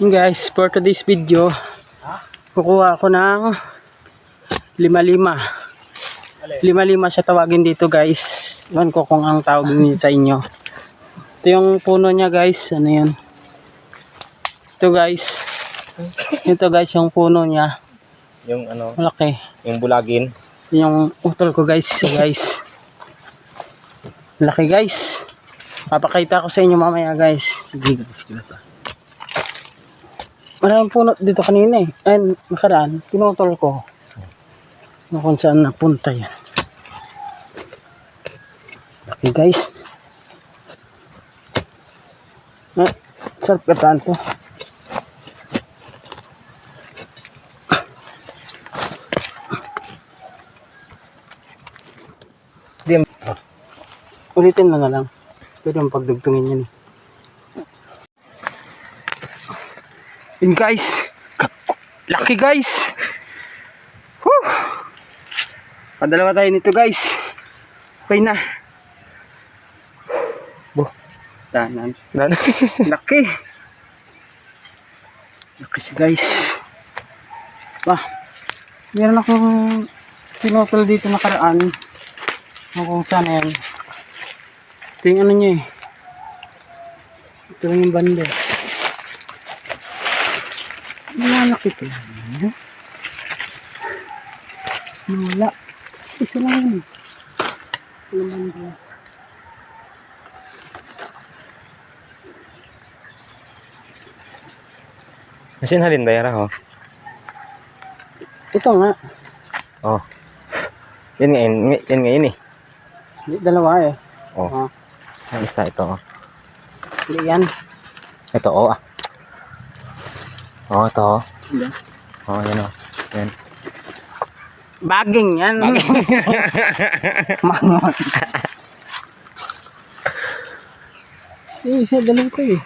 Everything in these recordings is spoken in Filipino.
Yun guys, for today's video, kukuha ako ng 5-5. 5-5 siya tawagin dito guys. Iwan ko kung ang tawag niyo sa inyo. Ito yung puno niya guys. Ano yan? Ito guys. Ito guys yung puno niya. Yung ano? Malaki. Yung bulagin. Yung utol ko guys. Guys. Malaki guys. Papakita ko sa inyo mamaya guys. Sige guys. Maraming puno dito kanina eh. Ayun, nakaraan. Pinutol ko. Kung saan napunta yan. Okay guys. Sarap kataan to. Ulitin na lang. Pwede yung pagdugtungin yan. Yun guys. Laki guys. Whew. Padalawa tayo nito guys. Okay na. Danan. Laki. Laki siya guys. Bah. Meron akong pinutol dito nakaraan. Kung saan yan. Ito yung ano niya eh. Ito yung banda. Malaki ito. Wala. Isa lang yun. Ito yung banda. Masinhalin ba yara ho? Ito nga. Oh. Yan ngayon eh. Dalawa eh. Oh. Ang isa ito oh. Hindi yan. Ito oh ah. Oh, ito oh. Hindi. Oh, yan oh. Yan. Baging yan. Mangon. Isa dalawa ko eh.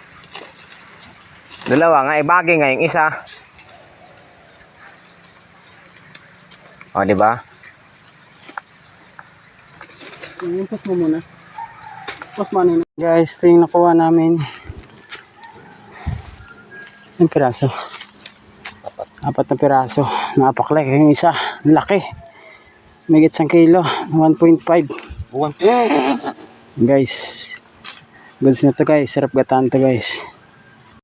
Dalawa nga, bagay nga yung isa. O, di ba? Impot mo muna. Mas manin. Guys, ito yung nakuha namin. Yung piraso. Apat na piraso. Napaklay yung isa. Laki. May 1 kilo. 1.5. Buwan. Guys. Goods na to guys. Sarap gataan to guys.